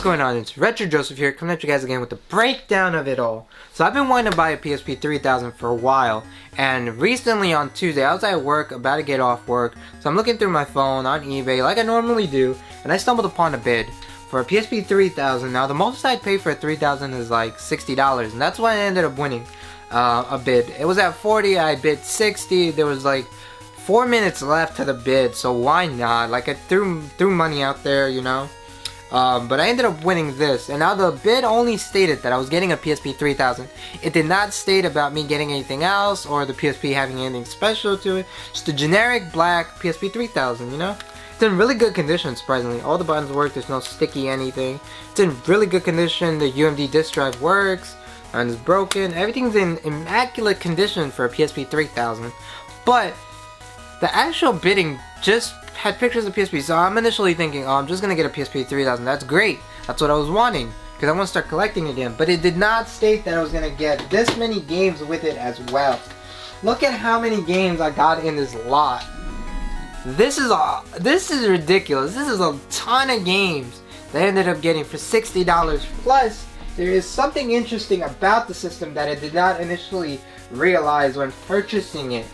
What's going on? It's Retro Joseph here, coming at you guys again with the breakdown of it all. So I've been wanting to buy a PSP 3000 for a while, and recently on Tuesday I was at work, about to get off work, so I'm looking through my phone on eBay like I normally do, and I stumbled upon a bid for a PSP 3000. Now the most I'd pay for a 3000 is like $60, and that's why I ended up winning a bid. It was at 40, I bid 60, there was like 4 minutes left to the bid, so why not? Like I threw money out there, you know. But I ended up winning this, and now the bid only stated that I was getting a PSP 3000. It did not state about me getting anything else or the PSP having anything special to it. Just a generic black PSP 3000, you know? It's in really good condition, surprisingly. All the buttons work, there's no sticky anything. It's in really good condition, the UMD disk drive works, and it's broken. Everything's in immaculate condition for a PSP 3000. But the actual bidding just had pictures of PSP, so I'm initially thinking, oh, I'm just gonna get a PSP 3000. That's great. That's what I was wanting, because I want to start collecting again. But it did not state that I was gonna get this many games with it as well. Look at how many games I got in this lot. This is ridiculous. This is a ton of games that I ended up getting for $60. Plus, there is something interesting about the system that I did not initially realize when purchasing it.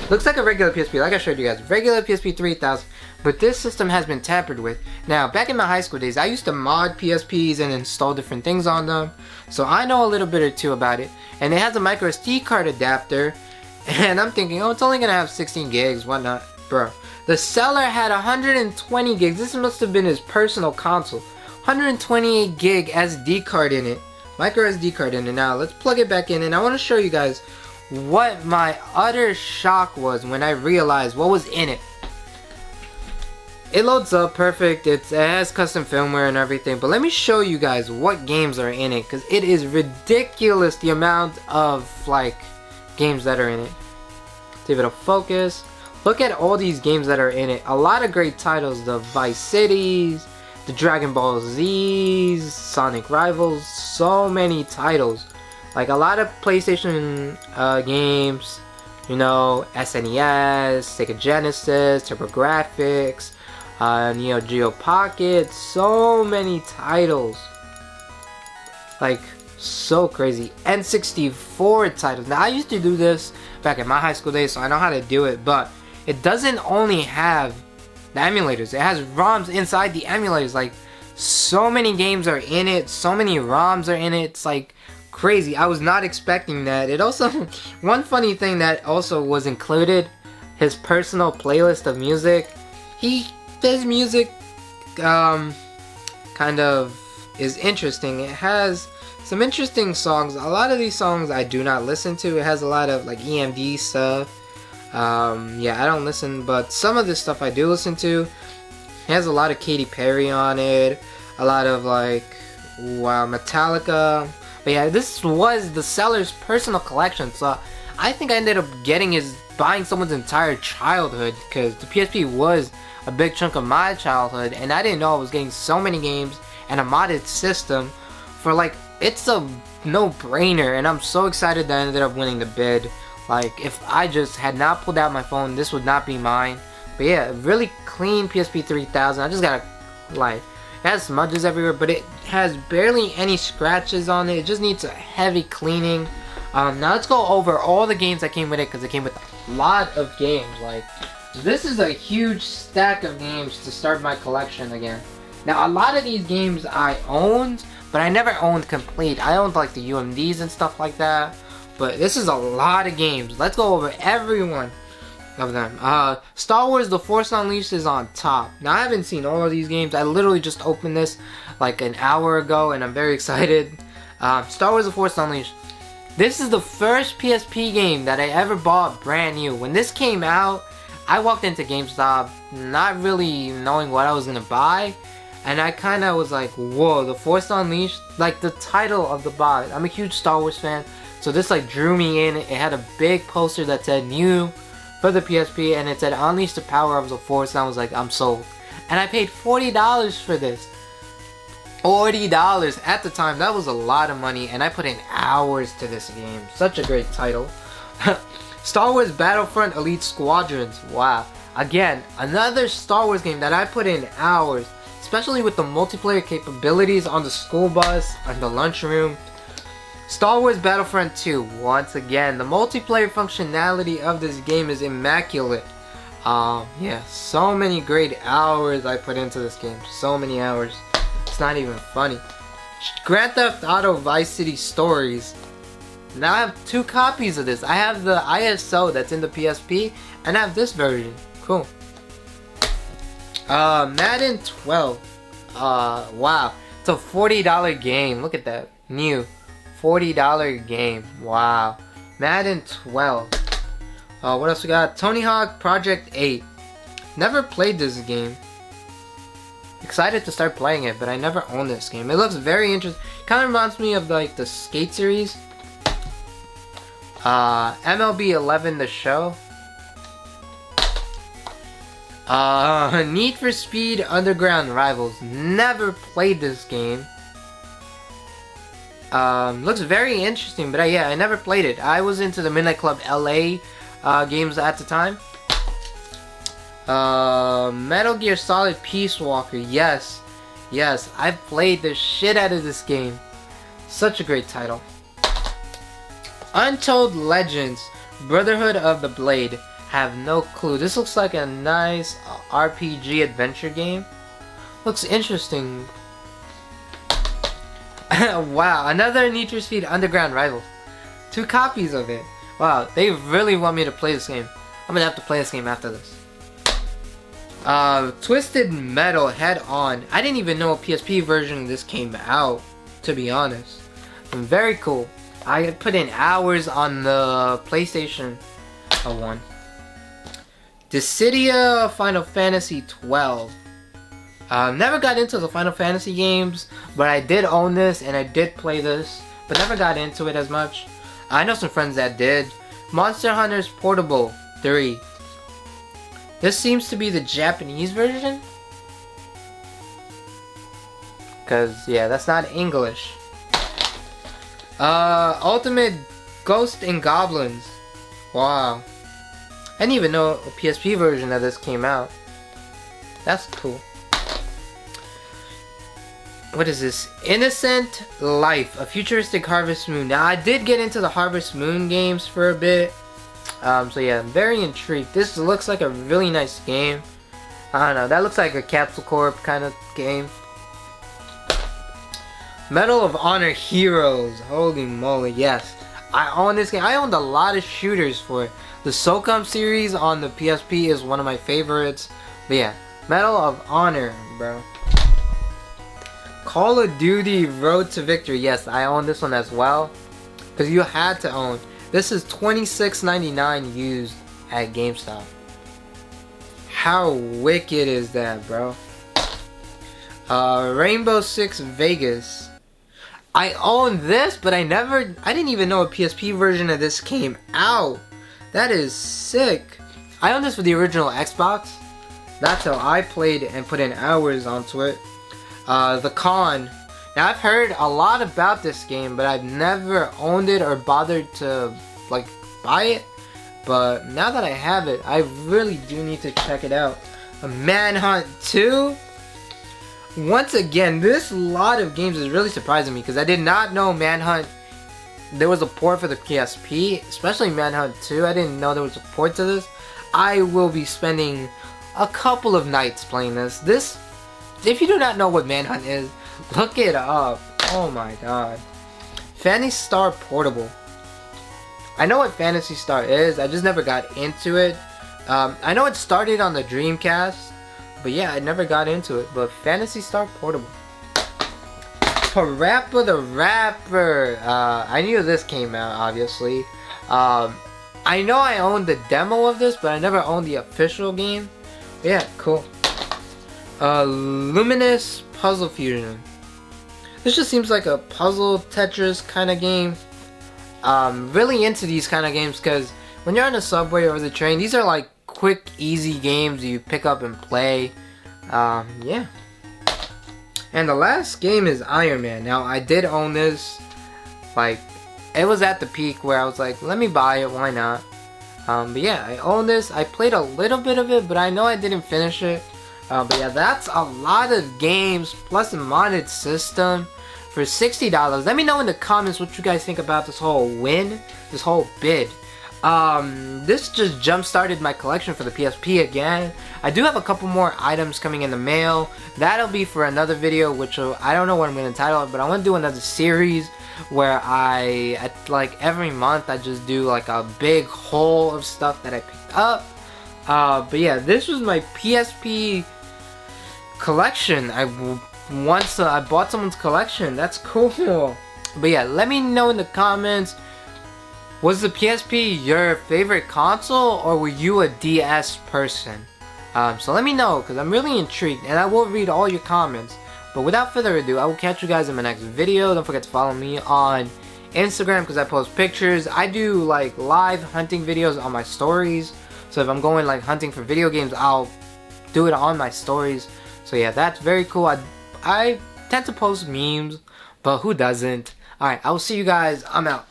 Looks like a regular PSP, like I showed you guys, regular PSP 3000, but this system has been tampered with. Now, back in my high school days, I used to mod PSPs and install different things on them, so I know a little bit or two about it. And it has a micro SD card adapter, and I'm thinking, oh, it's only gonna have 16 gigs, whatnot. Bro, the seller had 120 gigs. This must have been his personal console. 128 gig SD card in it, micro SD card in it. Now, let's plug it back in, and I want to show you guys what my utter shock was when I realized what was in it. It loads up perfect, it has custom firmware and everything, but let me show you guys what games are in it, because it is ridiculous the amount of like games that are in it. See if it'll focus. Look at all these games that are in it. A lot of great titles, the Vice Cities, the Dragon Ball Z's, Sonic Rivals, so many titles. Like a lot of PlayStation games, you know, SNES, Sega Genesis, TurboGrafx, Neo Geo Pocket, so many titles. Like, so crazy. N64 titles. Now, I used to do this back in my high school days, so I know how to do it, but it doesn't only have the emulators, it has ROMs inside the emulators. Like, so many games are in it, so many ROMs are in it, it's like crazy. I was not expecting that. It also, one funny thing that also was included, his personal playlist of music. His music kind of is interesting. It has some interesting songs. A lot of these songs I do not listen to. It has a lot of like EMD stuff. Yeah, I don't listen, but some of this stuff I do listen to. It has a lot of Katy Perry on it, a lot of like, wow, Metallica. But yeah, this was the seller's personal collection, so I think I ended up buying someone's entire childhood, because the PSP was a big chunk of my childhood, and I didn't know I was getting so many games and a modded system for like, it's a no-brainer, and I'm so excited that I ended up winning the bid. Like, if I just had not pulled out my phone, this would not be mine. But yeah, really clean PSP 3000. I just gotta like, it has smudges everywhere, but it has barely any scratches on it. It just needs a heavy cleaning. Now let's go over all the games that came with it, because it came with a lot of games. Like, this is a huge stack of games to start my collection again. Now, a lot of these games I owned, but I never owned complete. I owned like the UMDs and stuff like that. But this is a lot of games. Let's go over every one of them. Star Wars The Force Unleashed is on top. Now, I haven't seen all of these games. I literally just opened this like an hour ago, and I'm very excited. Star Wars The Force Unleashed. This is the first PSP game that I ever bought brand new. When this came out, I walked into GameStop not really knowing what I was gonna buy, and I kind of was like, whoa, The Force Unleashed, like the title of the box. I'm a huge Star Wars fan, so this like drew me in. It had a big poster that said new for the PSP, and it said Unleash the Power of the Force, and I was like, I'm sold. And I paid $40 for this. $40 at the time. That was a lot of money, and I put in hours to this game. Such a great title. Star Wars Battlefront Elite Squadrons. Wow. Again, another Star Wars game that I put in hours. especially with the multiplayer capabilities on the school bus and the lunchroom. Star Wars Battlefront 2, once again, the multiplayer functionality of this game is immaculate. Yeah, so many great hours I put into this game, so many hours, it's not even funny. Grand Theft Auto Vice City Stories. Now I have 2 copies of this. I have the ISO that's in the PSP, and I have this version. Cool. Madden 12. Wow. It's a $40 game. Look at that. New. $40 game. Wow. Madden 12. What else we got? Tony Hawk Project 8. Never played this game. Excited to start playing it, but I never owned this game. It looks very interesting. Kind of reminds me of like the Skate series. MLB 11 the show. Need for Speed Underground Rivals. Never played this game. Looks very interesting, but yeah, I never played it. I was into the Midnight Club LA games at the time. Metal Gear Solid Peace Walker. Yes, yes, I've played the shit out of this game. Such a great title. Untold Legends Brotherhood of the Blade. Have no clue. This looks like a nice RPG adventure game. Looks interesting. Wow, another Need for Speed Underground Rivals. 2 copies of it. Wow, they really want me to play this game. I'm gonna have to play this game after this. Twisted Metal Head On. I didn't even know a PSP version of this came out, to be honest. Very cool. I put in hours on the PlayStation 1. Dissidia Final Fantasy 12. Never got into the Final Fantasy games, but I did own this and I did play this, but never got into it as much. I know some friends that did. Monster Hunters Portable 3. This seems to be the Japanese version. Cause yeah, that's not English. Ultimate Ghost and Goblins. Wow. I didn't even know a PSP version of this came out. That's cool. What is this? Innocent Life, a futuristic Harvest Moon. Now I did get into the Harvest Moon games for a bit. So yeah, I'm very intrigued. This looks like a really nice game. I don't know, that looks like a Capsule Corp kind of game. Medal of Honor Heroes. Holy moly, yes. I own this game. I owned a lot of shooters for it. The SOCOM series on the PSP is one of my favorites. But yeah, Medal of Honor, bro. Call of Duty Road to Victory. Yes, I own this one as well. Because you had to own. This is $26.99 used at GameStop. How wicked is that, bro? Rainbow Six Vegas. I own this, but I didn't even know a PSP version of this came out. That is sick. I own this for the original Xbox. That's how I played and put in hours onto it. The Con. Now I've heard a lot about this game, but I've never owned it or bothered to like buy it. But now that I have it, I really do need to check it out. Manhunt 2. Once again, this lot of games is really surprising me because I did not know Manhunt. There was a port for the PSP, especially Manhunt 2. I didn't know there was a port to this. I will be spending a couple of nights playing this. If you do not know what Manhunt is, look it up. Oh my god. Phantasy Star Portable. I know what Phantasy Star is, I just never got into it. I know it started on the Dreamcast, but yeah, I never got into it. But Phantasy Star Portable. Parappa the Rapper. I knew this came out, obviously. I know I owned the demo of this, but I never owned the official game. But yeah, cool. Luminous Puzzle Fusion. This just seems like a puzzle Tetris kind of game. Really into these kind of games because when you're on the subway or the train, these are like quick, easy games you pick up and play. Yeah. And the last game is Iron Man. Now, I did own this. Like, it was at the peak where I was like, let me buy it, why not? But yeah, I own this. I played a little bit of it, but I know I didn't finish it. But yeah, that's a lot of games plus a modded system for $60. Let me know in the comments what you guys think about this whole this whole bid. This just jump-started my collection for the PSP again. I do have a couple more items coming in the mail. That'll be for another video, which I don't know what I'm going to title it, but I want to do another series where like every month I just do like a big haul of stuff that I picked up. But yeah, this was my PSP collection. I bought someone's collection. That's cool. But yeah, let me know in the comments, was the PSP your favorite console, or were you a DS person? So let me know, because I'm really intrigued, and I will read all your comments. But without further ado, I will catch you guys in my next video. Don't forget to follow me on Instagram, because I post pictures. I do like live hunting videos on my stories. So if I'm going like hunting for video games, I'll do it on my stories. So yeah, that's very cool. I tend to post memes, but who doesn't? Alright, I will see you guys. I'm out.